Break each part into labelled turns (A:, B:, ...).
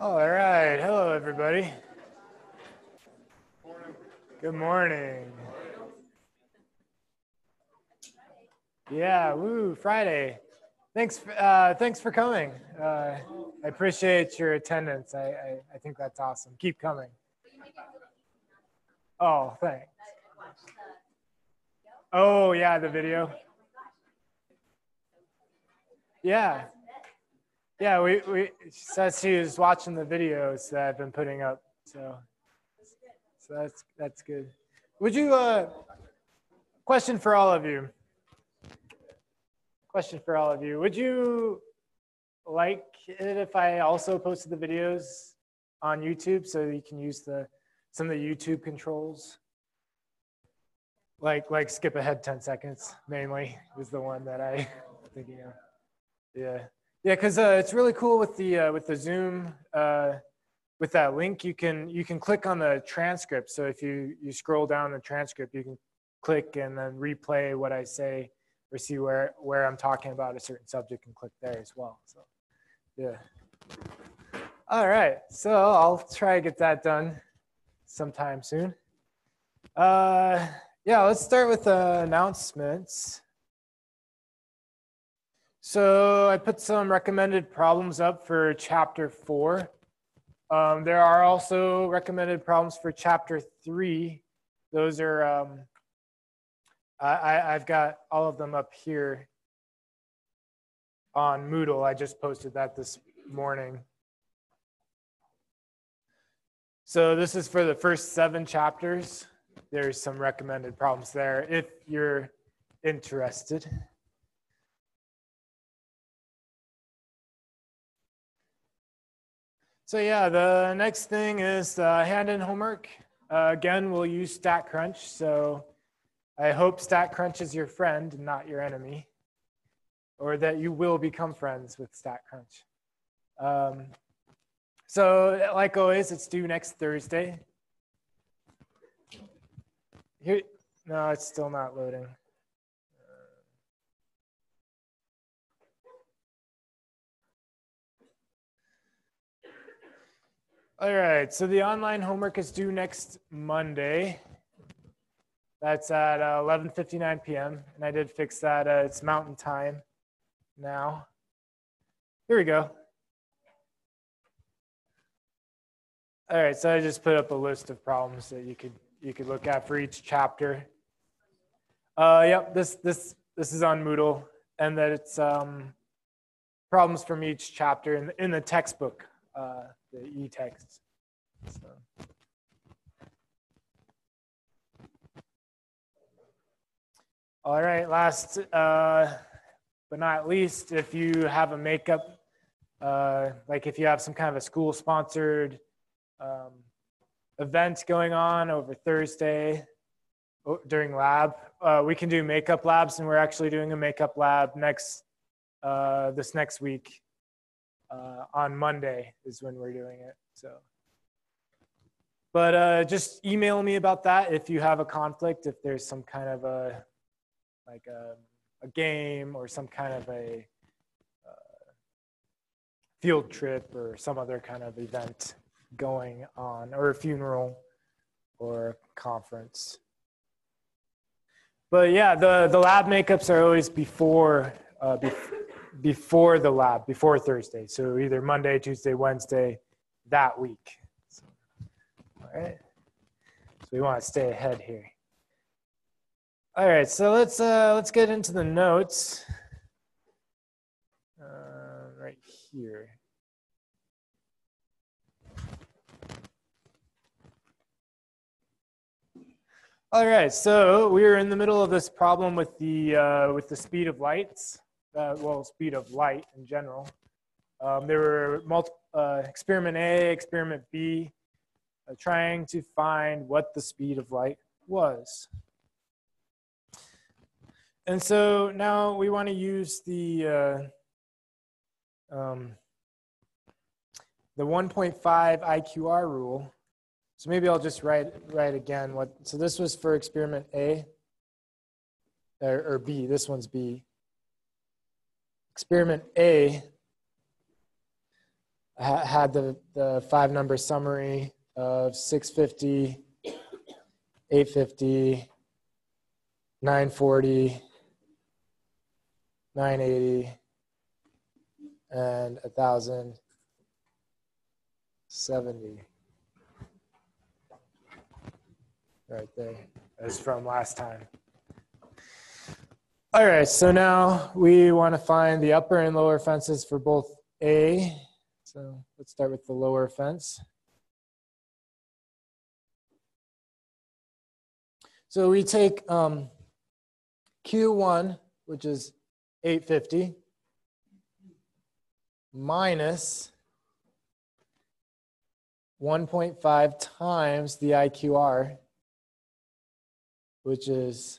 A: All right. Hello, everybody. Good morning. Yeah, woo, Friday. Thanks for coming. I appreciate your attendance. I think that's awesome. Keep coming. Oh, thanks. Oh, yeah, the video. Yeah. Yeah, we she said she was watching the videos that I've been putting up. So that's good. Would you question for all of you? Question for all of you. Would you like it if I also posted the videos on YouTube so you can use some of the YouTube controls? Like skip ahead 10 seconds mainly was the one that I thinking of. Yeah. Yeah, because it's really cool with the Zoom with that link. You can click on the transcript. So if you scroll down the transcript, you can click and then replay what I say or see where I'm talking about a certain subject and click there as well. So yeah. All right. So I'll try to get that done sometime soon. Yeah, let's start with announcements. So I put some recommended problems up for chapter 4. There are also recommended problems for chapter 3. Those are, I've got all of them up here on Moodle. I just posted that this morning. So this is for the first 7 chapters. There's some recommended problems there if you're interested. So yeah, the next thing is hand-in homework. Again, we'll use StatCrunch. So I hope StatCrunch is your friend and not your enemy, or that you will become friends with StatCrunch. So like always, it's due next Thursday. Here, no, it's still not loading. All right, so the online homework is due next Monday. That's at 11:59 p.m. And I did fix that. It's Mountain Time now. Here we go. All right, so I just put up a list of problems that you could look at for each chapter. Yep, this is on Moodle, and that it's problems from each chapter in the textbook, the e-text. So. All right, last but not least, if you have a makeup, like if you have some kind of a school-sponsored event going on over Thursday during lab, we can do makeup labs, and we're actually doing a makeup lab this next week. On Monday is when we're doing it. So, but just email me about that if you have a conflict, if there's some kind of a game or some kind of a field trip or some other kind of event going on, or a funeral or a conference. But yeah, the lab makeups are always before the lab, before Thursday. So either Monday, Tuesday, Wednesday, that week. So, all right. So we want to stay ahead here. All right, so let's get into the notes right here. All right, so we are in the middle of this problem with the speed of lights. Well, speed of light in general. There were experiment A, experiment B, trying to find what the speed of light was. And so now we want to use the 1.5 IQR rule. So maybe I'll just write again so this was for experiment A, or B, this one's B. Experiment A, had the 5-number summary of 650, 850, 940, 980, and 1,070. Right there. That's from last time. All right, so now we want to find the upper and lower fences for both A. So let's start with the lower fence. So we take Q1, which is 850, minus 1.5 times the IQR, which is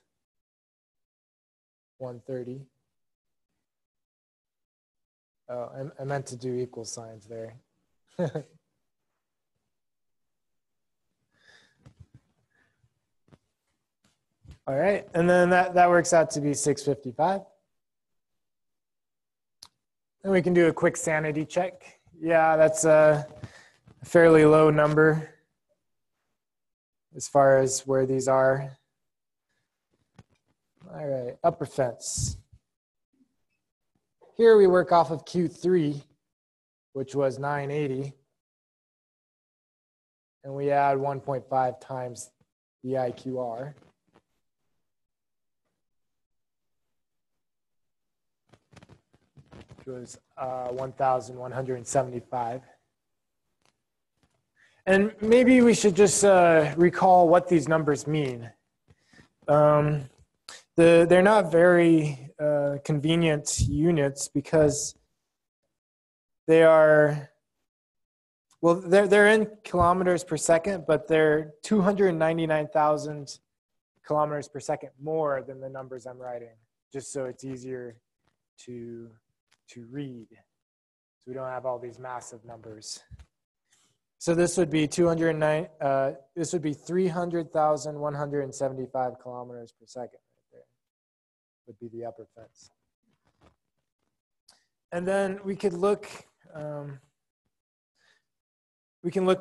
A: 130. Oh, I meant to do equal signs there. All right, and then that works out to be 655. And we can do a quick sanity check. Yeah, that's a fairly low number as far as where these are. All right, upper fence. Here we work off of Q3, which was 980. And we add 1.5 times the IQR. Which was 1,175. And maybe we should just recall what these numbers mean. They're not very convenient units because they are, well, they're in kilometers per second, but they're 299,000 kilometers per second more than the numbers I'm writing, just so it's easier to read. So we don't have all these massive numbers. So this would be 300,175 kilometers per second right there. Would be the upper fence. And then we could look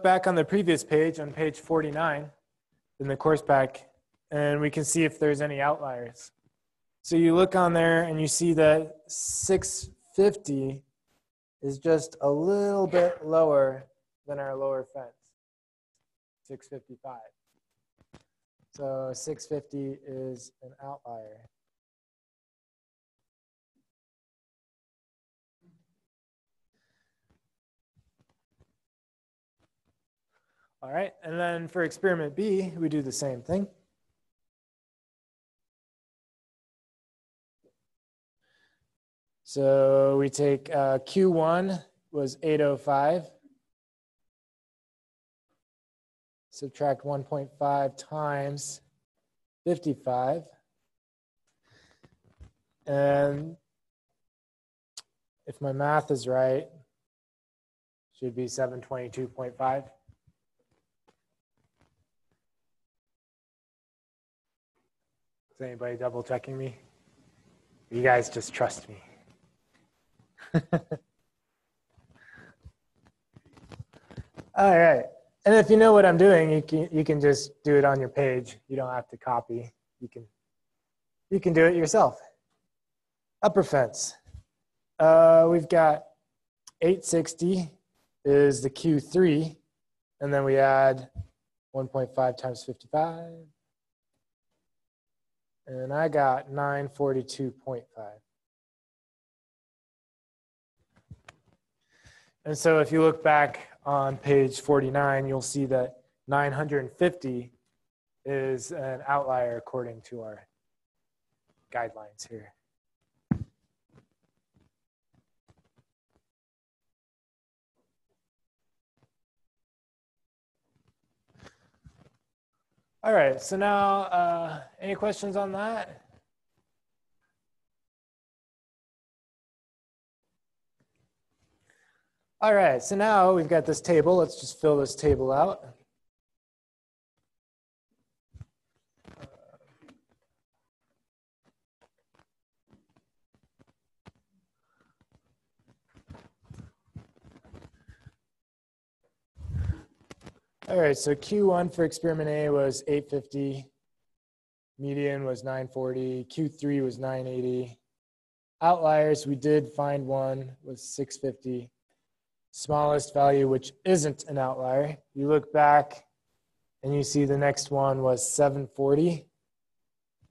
A: back on the previous page, on page 49 in the course pack, and we can see if there's any outliers. So you look on there and you see that 650 is just a little bit lower than our lower fence, 655. So 650 is an outlier. All right, and then for experiment B, we do the same thing. So we take Q1 was 805. Subtract 1.5 times 55. And if my math is right, should be 722.5. Is anybody double checking me? You guys just trust me. All right. And if you know what I'm doing, you can just do it on your page. You don't have to copy. You can do it yourself. Upper fence. We've got 860 is the Q3, and then we add 1.5 times 55. And I got 942.5. And so if you look back on page 49, you'll see that 950 is an outlier according to our guidelines here. All right, so now any questions on that? All right, so now we've got this table. Let's just fill this table out. All right, so Q1 for experiment A was 850. Median was 940. Q3 was 980. Outliers, we did find one, was 650. Smallest value, which isn't an outlier. You look back and you see the next one was 740.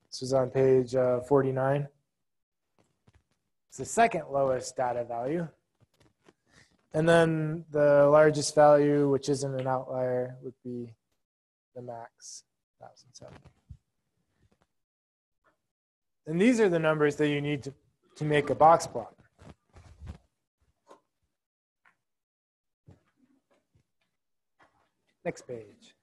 A: This was on page 49. It's the second lowest data value. And then the largest value, which isn't an outlier, would be the max, 1007. And these are the numbers that you need to make a box plot. Next page.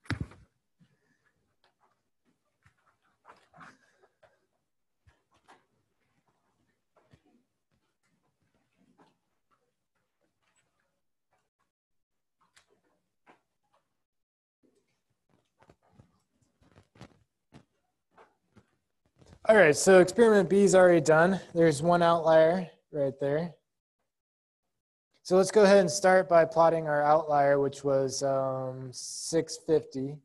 A: All right, so experiment B is already done. There's one outlier right there. So let's go ahead and start by plotting our outlier, which was 650.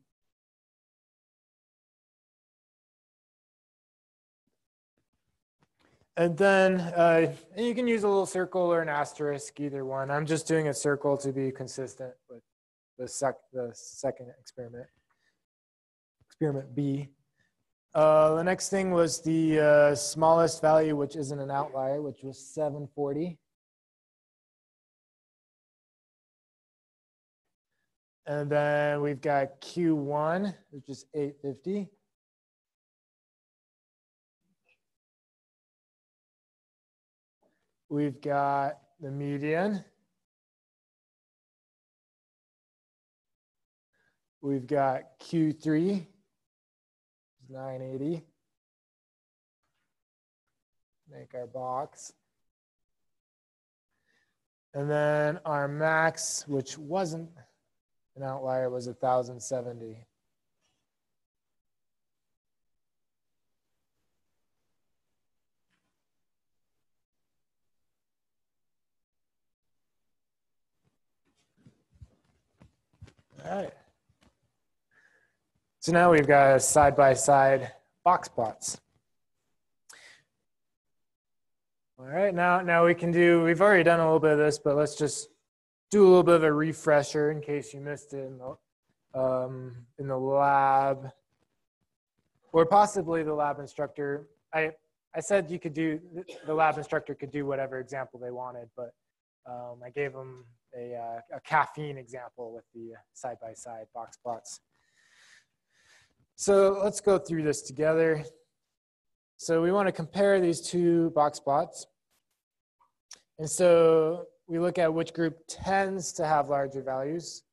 A: And then you can use a little circle or an asterisk, either one. I'm just doing a circle to be consistent with the second experiment, experiment B. The next thing was the smallest value, which isn't an outlier, which was 740. And then we've got Q1, which is 850. We've got the median. We've got Q3, 980. Make our box. And then our max, which wasn't an outlier, was 1070. All right. So now we've got side-by-side box plots. All right, now we can do, we've already done a little bit of this, but let's just do a little bit of a refresher in case you missed it in the lab, or possibly the lab instructor. I said you could do, the lab instructor could do whatever example they wanted, but I gave them a caffeine example with the side-by-side box plots. So let's go through this together. So we want to compare these two box plots. And so we look at which group tends to have larger values.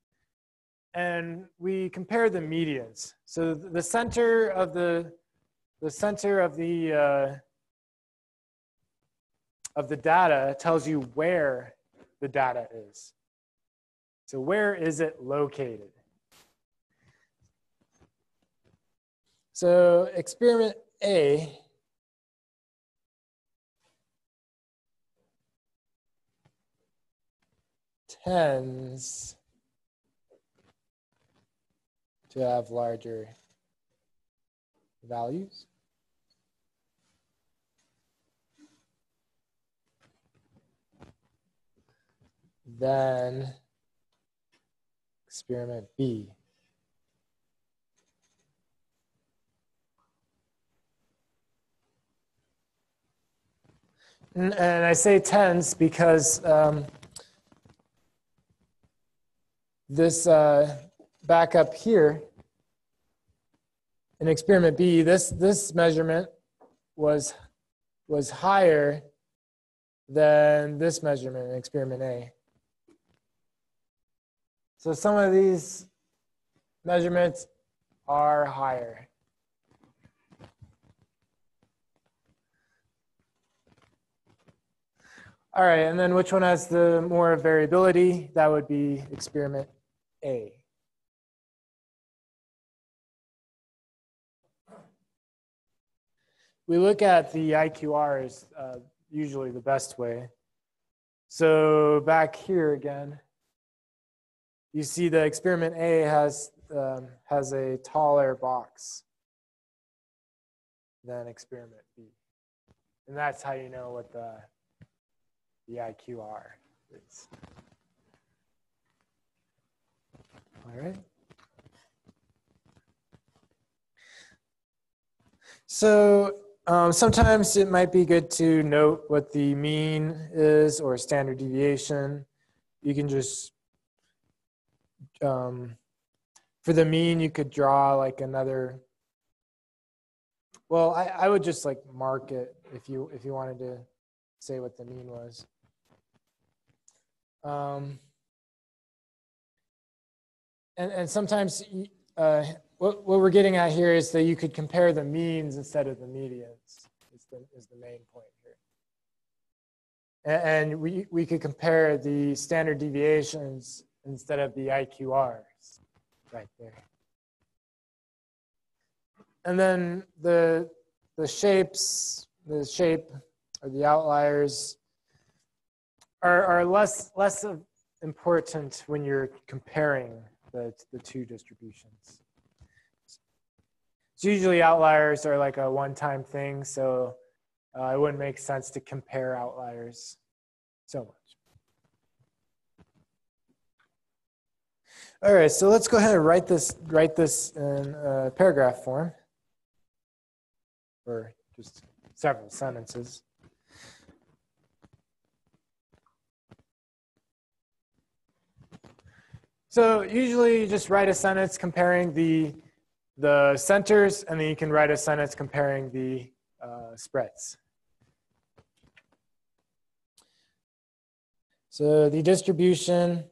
A: And we compare the medians. So the center of the data tells you where the data is. So where is it located? So experiment A tends to have larger values. Than experiment B. And I say tends because this back up here in experiment B, this measurement was higher than this measurement in experiment A. So some of these measurements are higher. All right, and then which one has the more variability? That would be experiment A. We look at the IQR as usually the best way. So back here again, you see the experiment A has a taller box than experiment B. And that's how you know what the IQR is. All right. So sometimes it might be good to note what the mean is or standard deviation. You can just, for the mean, you could draw like another, well, I would just like mark it if you wanted to say what the mean was. And sometimes what we're getting at here is that you could compare the means instead of the medians is the main point here. And we could compare the standard deviations instead of the IQRs right there. And then the shape or the outliers are less important when you're comparing the two distributions. So usually outliers are like a one-time thing, so it wouldn't make sense to compare outliers so much. All right, so let's go ahead and write this in paragraph form, or just several sentences. So usually you just write a sentence comparing the centers, and then you can write a sentence comparing the spreads. So the distribution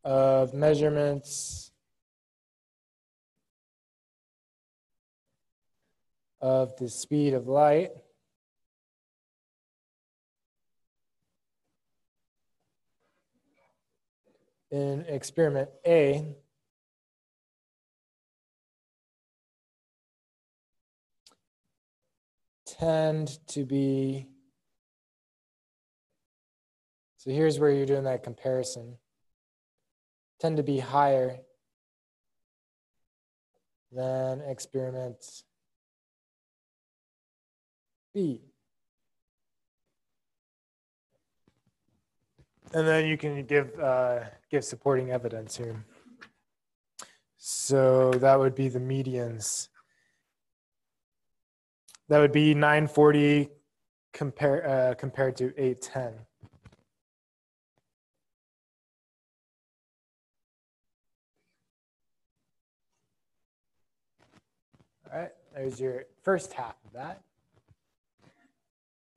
A: of measurements of the speed of light in experiment A tend to be, so here's where you're doing that comparison, tend to be higher than experiment B. And then you can give supporting evidence here. So that would be the medians. That would be 940 compared to 810. All right, there's your first half of that.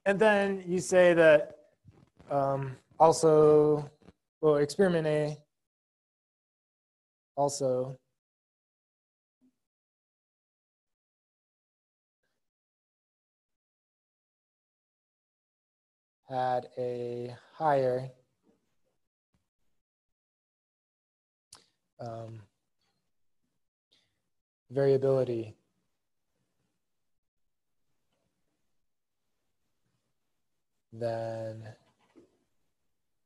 A: And then you say that also, well, experiment A also had a higher variability than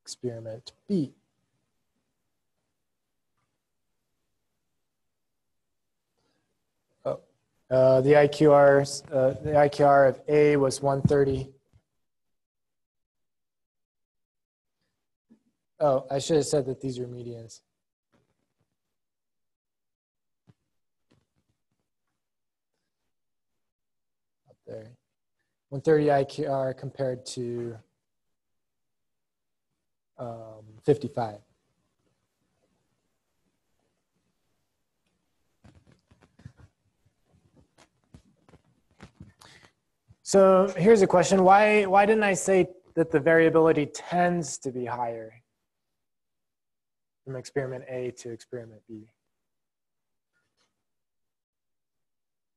A: experiment B. Oh, the IQR of A was 130. Oh, I should have said that these are medians. Up there. 130 IQR compared to 55. So here's a question. Why didn't I say that the variability tends to be higher from experiment A to experiment B?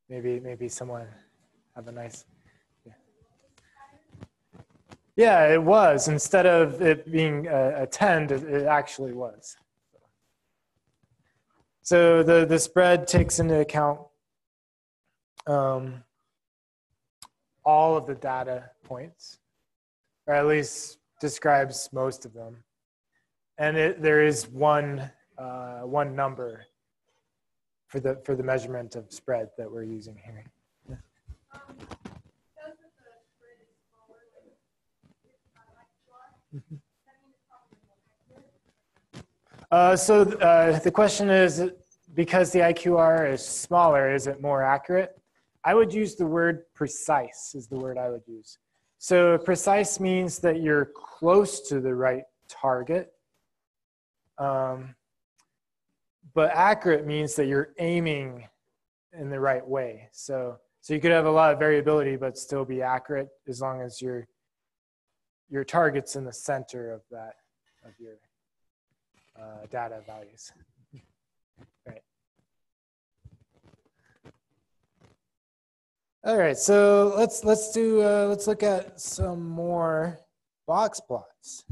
A: Maybe someone have a nice, yeah, it was. Instead of it being a tend, it actually was. So the spread takes into account all of the data points. or at least describes most of them. And there is one number for the measurement of spread that we're using here. Yeah. So the question is, because the IQR is smaller, is it more accurate? I would use the word precise is the word I would use. So precise means that you're close to the right target. But accurate means that you're aiming in the right way. So you could have a lot of variability, but still be accurate as long as your target's in the center of your data values. Right. All right, so let's look at some more box plots.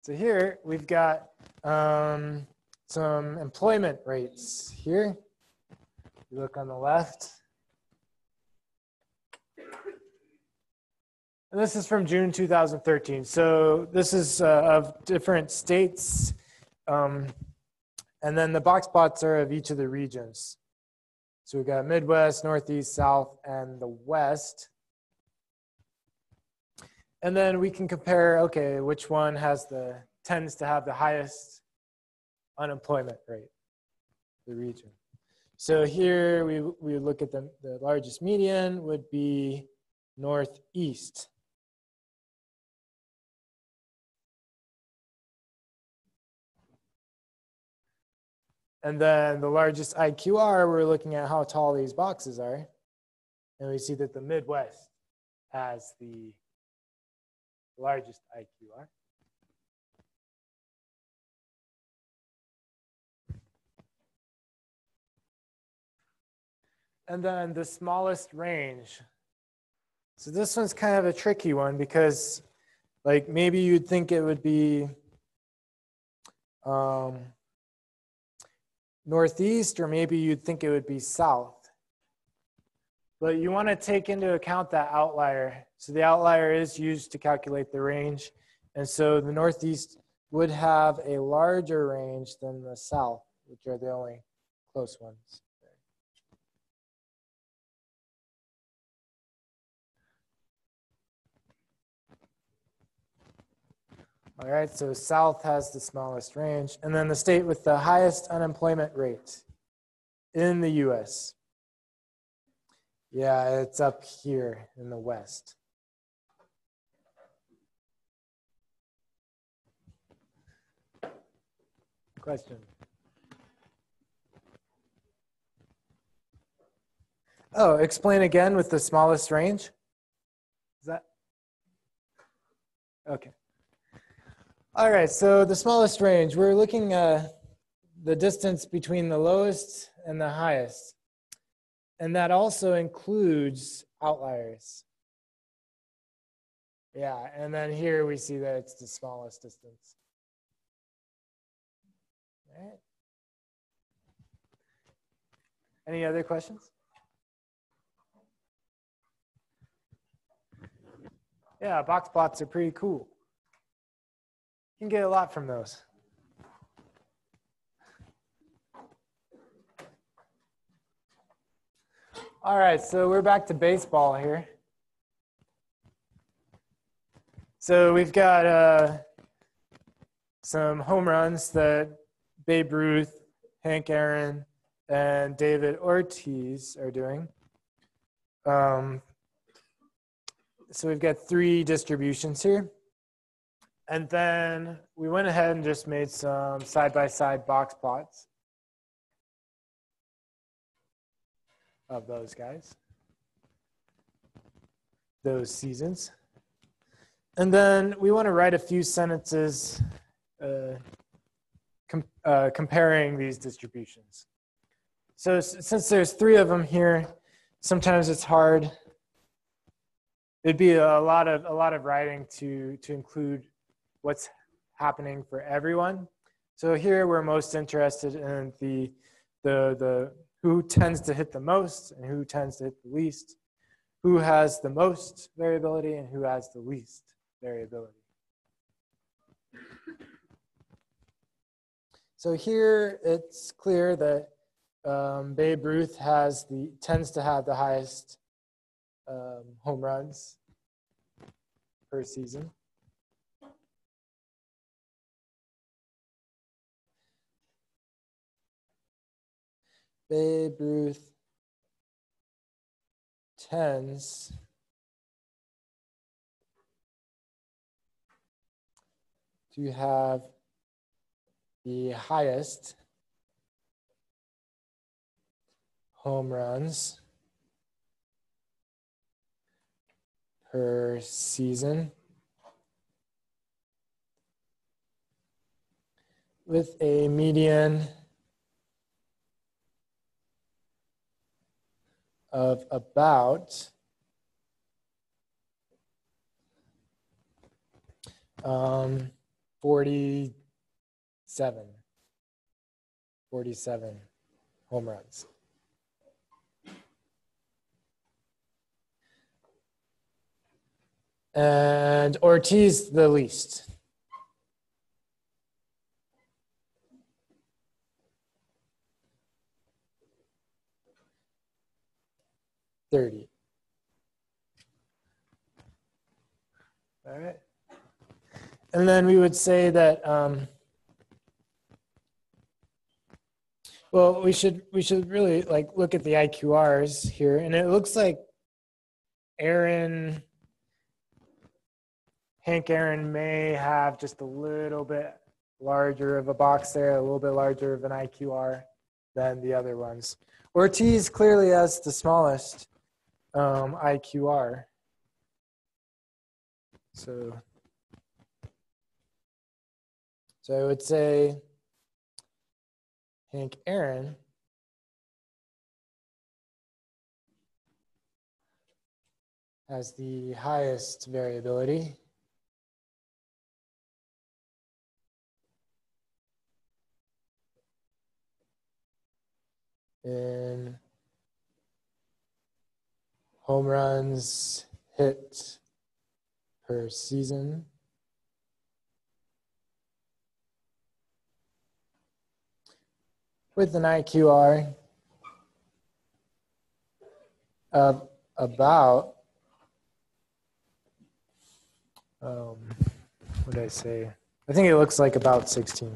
A: So here we've got some employment rates here. You look on the left. And this is from June 2013. So this is of different states. And then the box plots are of each of the regions. So we've got Midwest, Northeast, South, and the West. And then we can compare, okay, which one tends to have the highest unemployment rate, the region. So here we look at the largest median would be Northeast. And then the largest IQR, we're looking at how tall these boxes are. And we see that the Midwest has the largest IQR. And then the smallest range. So this one's kind of a tricky one because like maybe you'd think it would be Northeast, or maybe you'd think it would be South. But you want to take into account that outlier. So the outlier is used to calculate the range. And so the Northeast would have a larger range than the South, which are the only close ones. All right, so South has the smallest range. And then the state with the highest unemployment rate in the US. Yeah, it's up here in the West. Question? Oh, explain again with the smallest range? Is that? Okay. All right, so the smallest range, we're looking at the distance between the lowest and the highest. And that also includes outliers. Yeah, and then here we see that it's the smallest distance. All right. Any other questions? Yeah, box plots are pretty cool. You can get a lot from those. All right, so we're back to baseball here. So we've got some home runs that Babe Ruth, Hank Aaron, and David Ortiz are doing. So we've got 3 distributions here. And then we went ahead and just made some side-by-side box plots of those guys, those seasons. And then we want to write a few sentences comparing these distributions. So since there's 3 of them here, sometimes it's hard. It'd be a lot of writing to include what's happening for everyone. So here we're most interested in the who tends to hit the most and who tends to hit the least. who has the most variability and who has the least variability. So here it's clear that Babe Ruth tends to have the highest home runs per season. Babe Ruth tends to have the highest home runs per season with a median of about 47 home runs. And Ortiz the least. All right. And then we would say that, well, we should really like look at the IQRs here. And it looks like Hank Aaron may have just a little bit larger of a box there, a little bit larger of an IQR than the other ones. Ortiz clearly has the smallest IQR. So I would say Hank Aaron has the highest variability. In home runs hit per season. With an IQR of about, what did I say? I think it looks like about 16.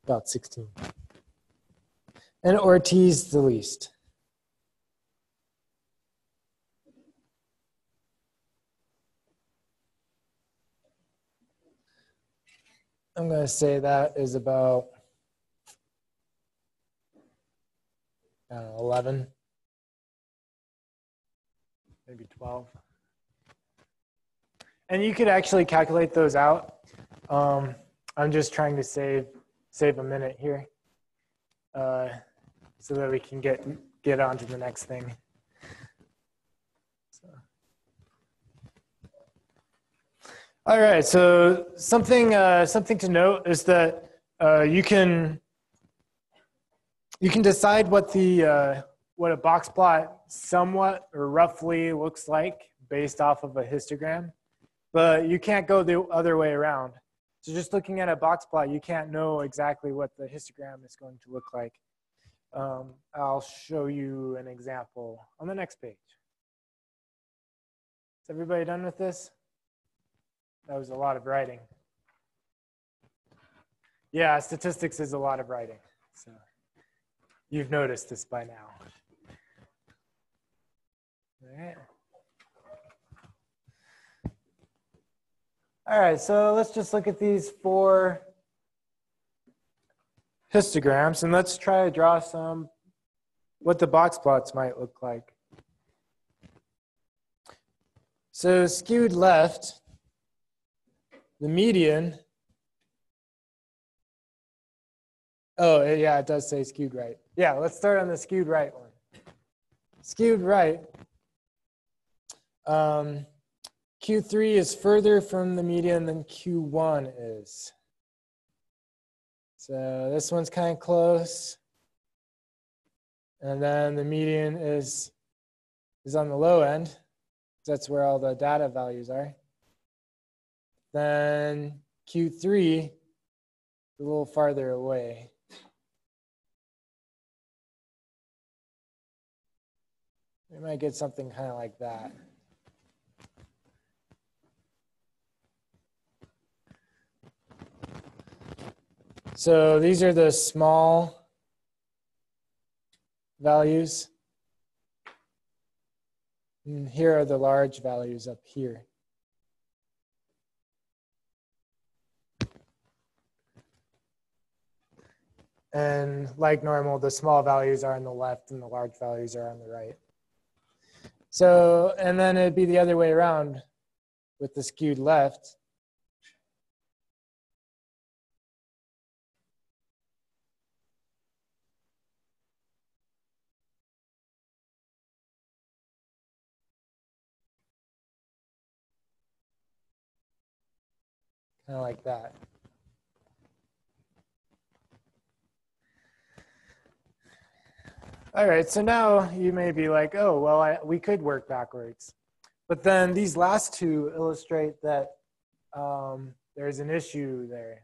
A: About 16. And Ortiz the least. I'm going to say that is about, I don't know, 11, maybe 12. And you could actually calculate those out. I'm just trying to save a minute here so that we can get on to the next thing. So. All right, so something to note is that you can decide what a box plot somewhat or roughly looks like based off of a histogram, but you can't go the other way around. So just looking at a box plot, you can't know exactly what the histogram is going to look like. I'll show you an example on the next page. Is everybody done with this? That was a lot of writing. Yeah, statistics is a lot of writing. So you've noticed this by now. All right. All right, so let's just look at these 4 histograms and let's try to draw what the box plots might look like. So skewed left, the median. Oh, yeah, it does say skewed right. Yeah, let's start on the skewed right one. Skewed right. Q3 is further from the median than Q1 is. So this one's kind of close. And then the median is is on the low end. That's where all the data values are. Then Q3 is a little farther away. We might get something kind of like that. So these are the small values. And here are the large values up here. And like normal, the small values are on the left and the large values are on the right. So, and then it'd be the other way around with the skewed left. Kind of like that. All right, so now you may be like, oh, well, we could work backwards. But then these last two illustrate that there's an issue there.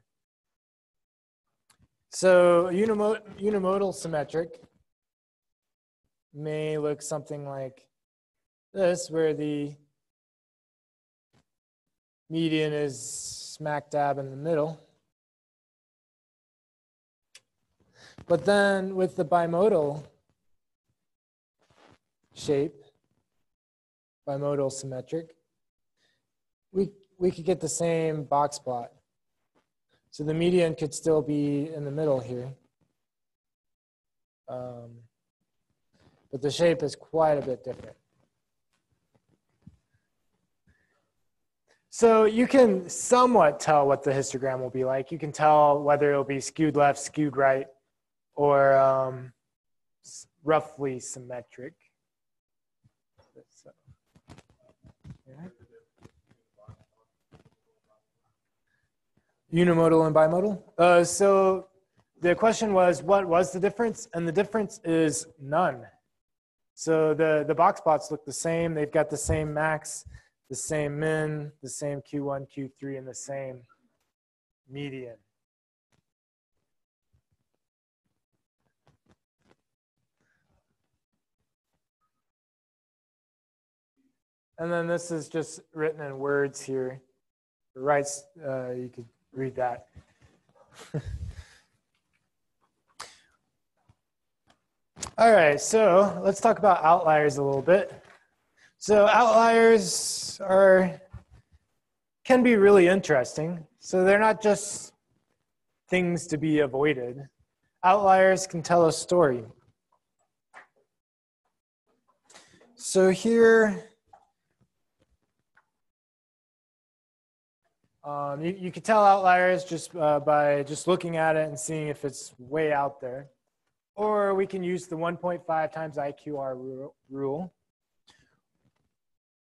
A: So unimodal symmetric may look something like this, where the median is smack dab in the middle. But then with the bimodal shape, bimodal symmetric, we could get the same box plot. So the median could still be in the middle here. But the shape is quite a bit different. So you can somewhat tell what the histogram will be like. You can tell whether it'll be skewed left, skewed right, or roughly symmetric. So, yeah. Unimodal and bimodal. So the question was, what was the difference? And the difference is none. So the box plots look the same. They've got the same max, the same min, the same Q1, Q3, and the same median. And then this is just written in words here. The rights, you could read that. All right, so let's talk about outliers a little bit. So outliers can be really interesting. So they're not just things to be avoided. Outliers can tell a story. So here, you can tell outliers just by just looking at it and seeing if it's way out there. Or we can use the 1.5 times IQR rule.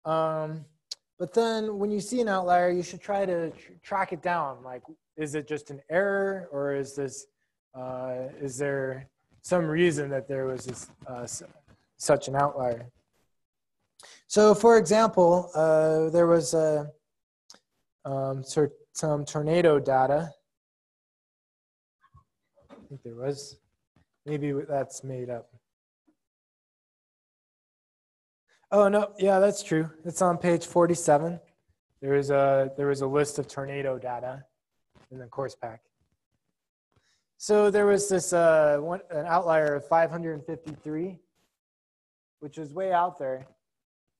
A: But then when you see an outlier, you should try to track it down. Like, is it just an error, or is there some reason that there was this, such an outlier? So for example, there was some tornado data. I think there was. Maybe that's made up. Oh no, yeah, that's true. It's on page 47. There was a list of tornado data in the course pack. So there was this an outlier of 553, which is way out there.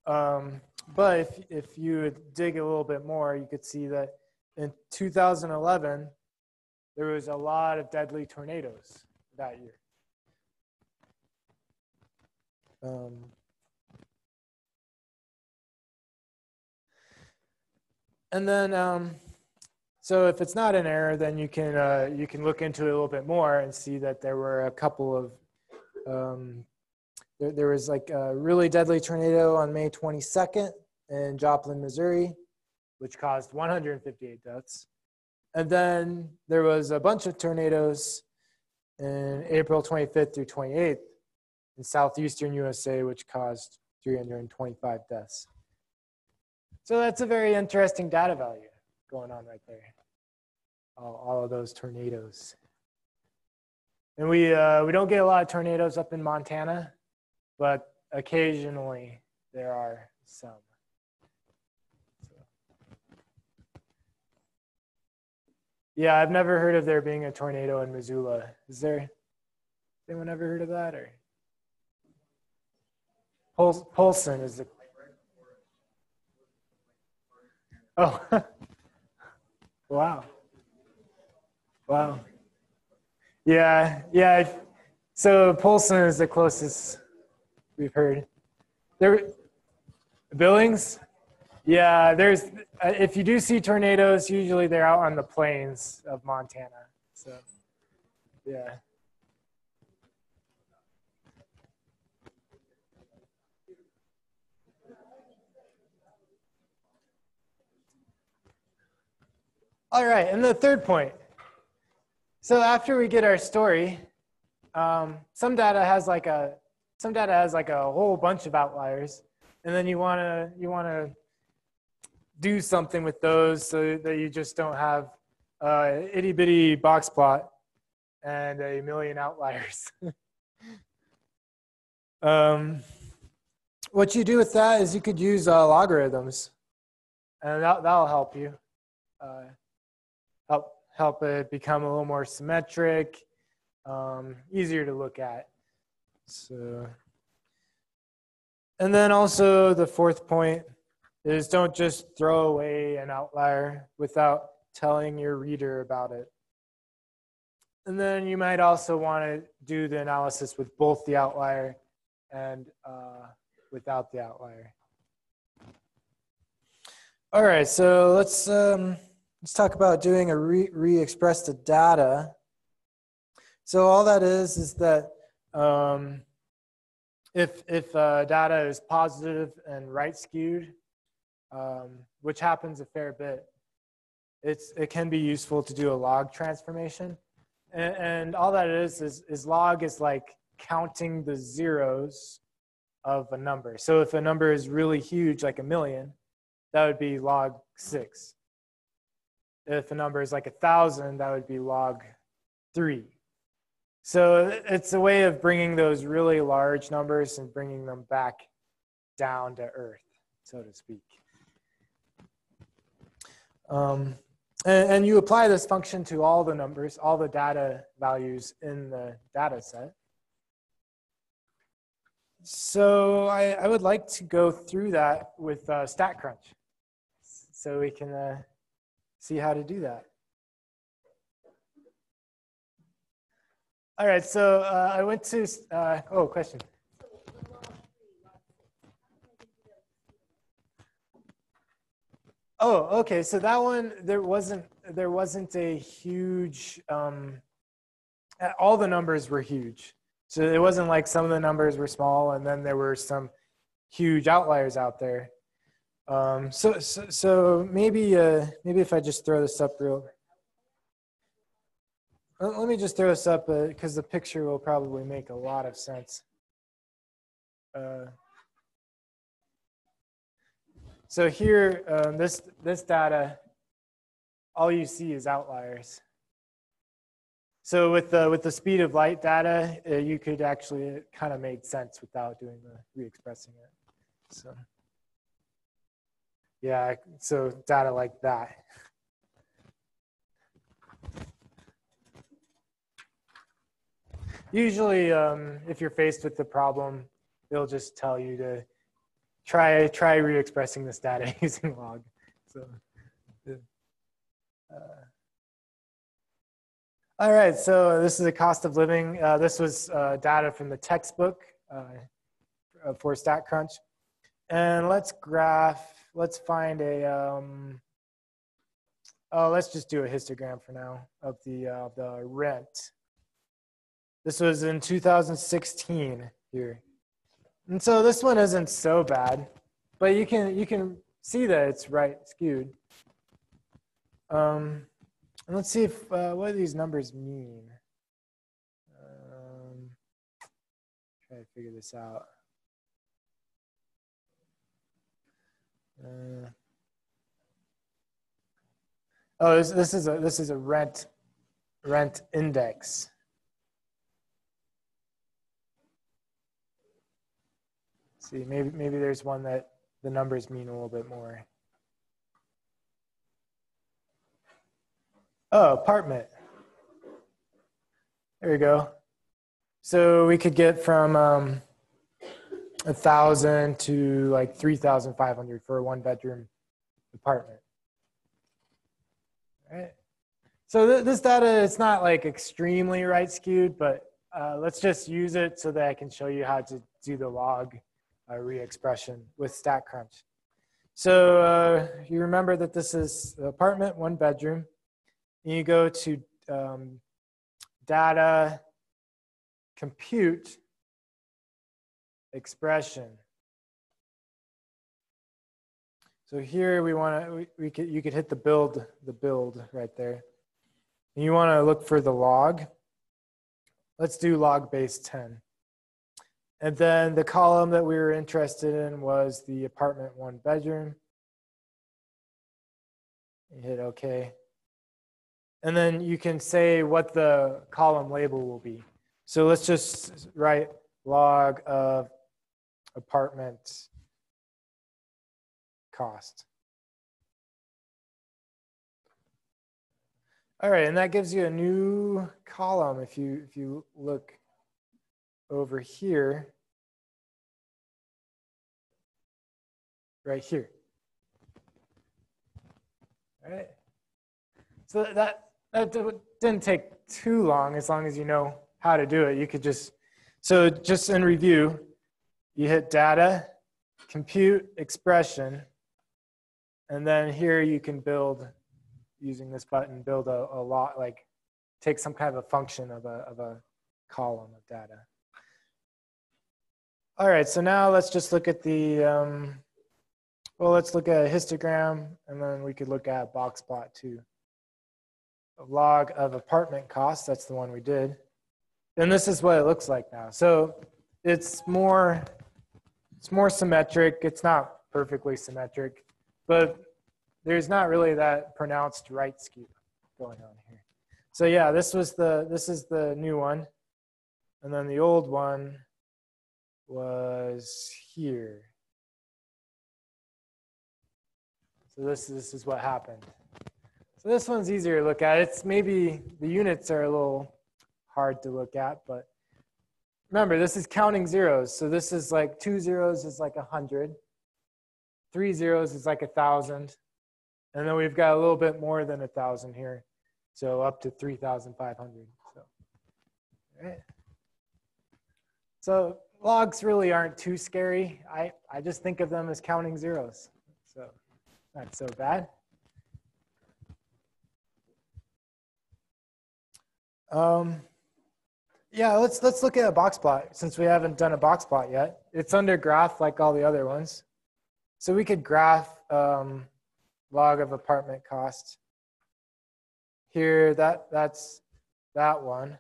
A: But if you would dig a little bit more, you could see that in 2011 there was a lot of deadly tornadoes that year. And then, so if it's not an error, then you can look into it a little bit more and see that there were a couple of, there was like a really deadly tornado on May 22nd in Joplin, Missouri, which caused 158 deaths. And then there was a bunch of tornadoes in April 25th through 28th in southeastern USA, which caused 325 deaths. So that's a very interesting data value going on right there. All of those tornadoes. And we don't get a lot of tornadoes up in Montana, but occasionally there are some. So. Yeah, I've never heard of there being a tornado in Missoula. Is there? Anyone ever heard of that? Or Polson is the. Oh, wow. Wow. Yeah, yeah. So Polson is the closest we've heard. There, Billings. Yeah, there's. If you do see tornadoes, usually they're out on the plains of Montana. So, yeah. All right, and the third point. So after we get our story, some data has like a whole bunch of outliers, and then you wanna do something with those so that you just don't have itty bitty box plot and a million outliers. What you do with that is you could use logarithms, and that'll help you. Help it become a little more symmetric, easier to look at. So, and then also the fourth point is don't just throw away an outlier without telling your reader about it. And then you might also want to do the analysis with both the outlier and without the outlier. All right, so let's talk about doing a re-express the data. So all that is that if data is positive and right skewed, which happens a fair bit, it can be useful to do a log transformation. And all that is log is like counting the zeros of a number. So if a number is really huge, like 1,000,000, that would be log 6. If a number is like 1,000, that would be log 3. So it's a way of bringing those really large numbers and bringing them back down to earth, so to speak. And you apply this function to all the numbers, all the data values in the data set. So I would like to go through that with StatCrunch so we can see how to do that. All right, so I went to, question. Oh, okay, so that one, there wasn't a huge, all the numbers were huge. So it wasn't like some of the numbers were small and then there were some huge outliers out there. So maybe if I just throw this up real. Let me just throw this up because the picture will probably make a lot of sense. So here, this data, all you see is outliers. So with the speed of light data, you could actually kind of make sense without doing the re-expressing it. So yeah, so data like that. Usually, if you're faced with the problem, they'll just tell you to try re-expressing this data using log. So, all right, so this is the cost of living. This was data from the textbook for StatCrunch. And let's find a, let's just do a histogram for now of the rent. This was in 2016 here. And so this one isn't so bad, but you can see that it's right skewed. And let's see if what do these numbers mean. Try to figure this out. Oh, this is a rent index. See, maybe there's one that the numbers mean a little bit more. Oh, apartment. There we go. So we could get from 1,000 to like 3,500 for a 1-bedroom apartment. All right. So this data, it's not like extremely right skewed, but let's just use it so that I can show you how to do the log re-expression with StatCrunch. So you remember that this is the apartment, 1-bedroom. And you go to data, compute, expression. So here we want to, you could hit the build right there. And you want to look for the log. Let's do log base 10. And then the column that we were interested in was the apartment, 1-bedroom. You hit OK. And then you can say what the column label will be. So let's just write log of apartment cost. All right, and that gives you a new column if you look over here, right here. All right. So that didn't take too long, as long as you know how to do it. You could just, so just in review, you hit data, compute, expression, and then here you can build, using this button, build a lot, like take some kind of a function of a column of data. All right, so now let's just look at the, well, let's look at a histogram, and then we could look at boxplot too. A log of apartment costs, that's the one we did. And this is what it looks like now. So it's more symmetric. It's not perfectly symmetric, but there's not really that pronounced right skew going on here. So yeah, this is the new one. And then the old one was here. So this is what happened. So this one's easier to look at. It's maybe the units are a little hard to look at, but remember, this is counting zeros. So this is like 2 zeros is like 100. 3 zeros is like 1,000. And then we've got a little bit more than 1,000 here. So up to 3,500. So, all right. So logs really aren't too scary. I just think of them as counting zeros. So not so bad. Yeah, let's look at a box plot since we haven't done a box plot yet. It's under graph like all the other ones. So we could graph log of apartment cost. Here, that's that one.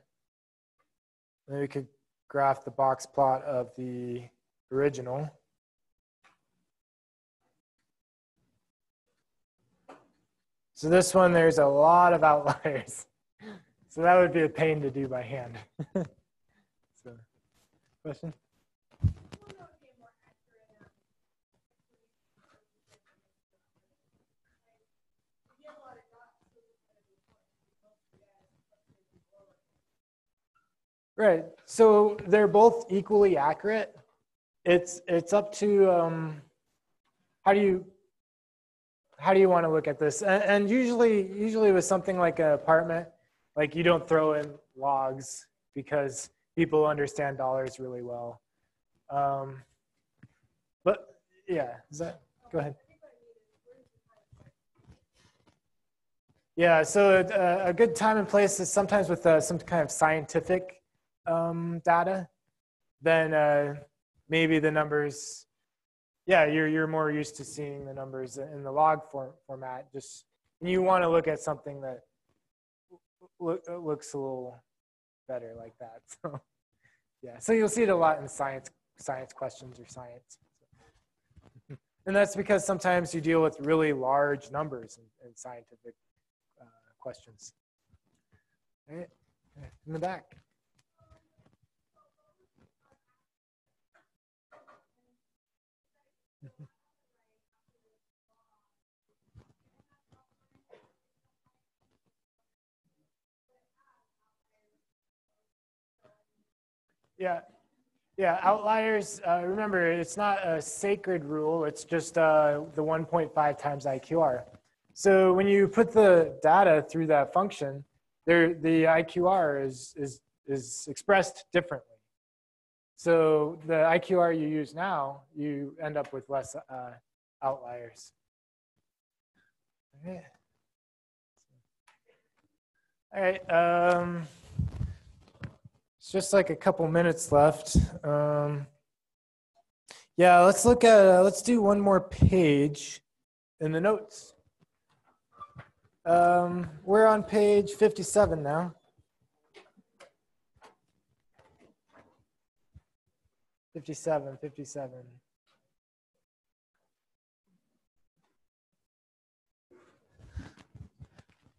A: And then we could graph the box plot of the original. So this one, there's a lot of outliers. So that would be a pain to do by hand. So, question? Right. So they're both equally accurate. It's up to how do you want to look at this? And usually with something like an apartment, like you don't throw in logs because people understand dollars really well. But yeah, go ahead. Yeah, so a good time and place is sometimes with some kind of scientific data, then maybe the numbers, yeah, you're more used to seeing the numbers in the log format. Just you want to look at something that looks a little better like that. So yeah, so you'll see it a lot in science questions or science. And And that's because sometimes you deal with really large numbers in scientific questions. All right, in the back. Yeah. Yeah, outliers, remember, it's not a sacred rule. It's just the 1.5 times IQR. So when you put the data through that function, the IQR is expressed differently. So the IQR you use now, you end up with less outliers. Okay. All right. It's just like a couple minutes left. Yeah, let's look at, let's do one more page in the notes. We're on page 57 now. 57.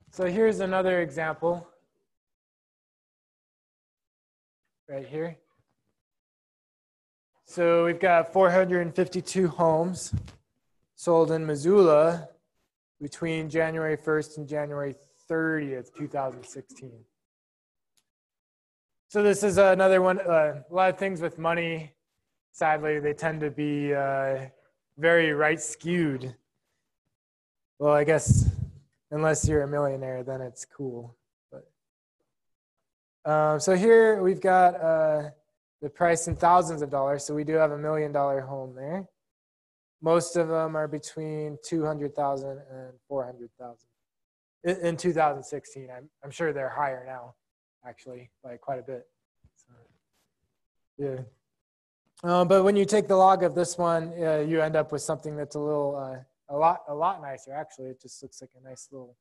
A: So here's another example. Right here. So we've got 452 homes sold in Missoula between January 1st and January 30th, 2016. So this is another one, a lot of things with money, sadly, they tend to be very right skewed. Well, I guess unless you're a millionaire, then it's cool. So here we've got the price in thousands of dollars. So we do have $1 million home there. Most of them are between 200,000 and 400,000 in 2016. I'm sure they're higher now, actually, by quite a bit. So, yeah. But when you take the log of this one, you end up with something that's a little, a lot nicer. Actually, it just looks like a nice little.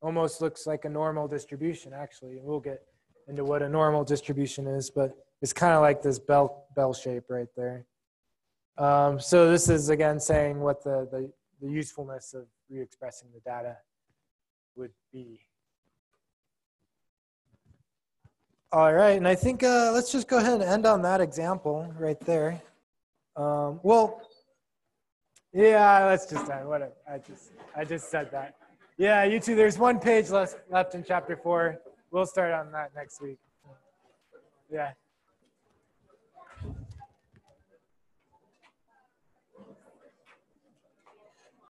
A: Almost looks like a normal distribution, actually. We'll get into what a normal distribution is, but it's kind of like this bell shape right there. So this is, again, saying what the usefulness of re-expressing the data would be. All right, and I think let's just go ahead and end on that example right there. Well, yeah, let's just end. Whatever. I just said that. Yeah, you too. There's one page left in chapter 4. We'll start on that next week. Yeah.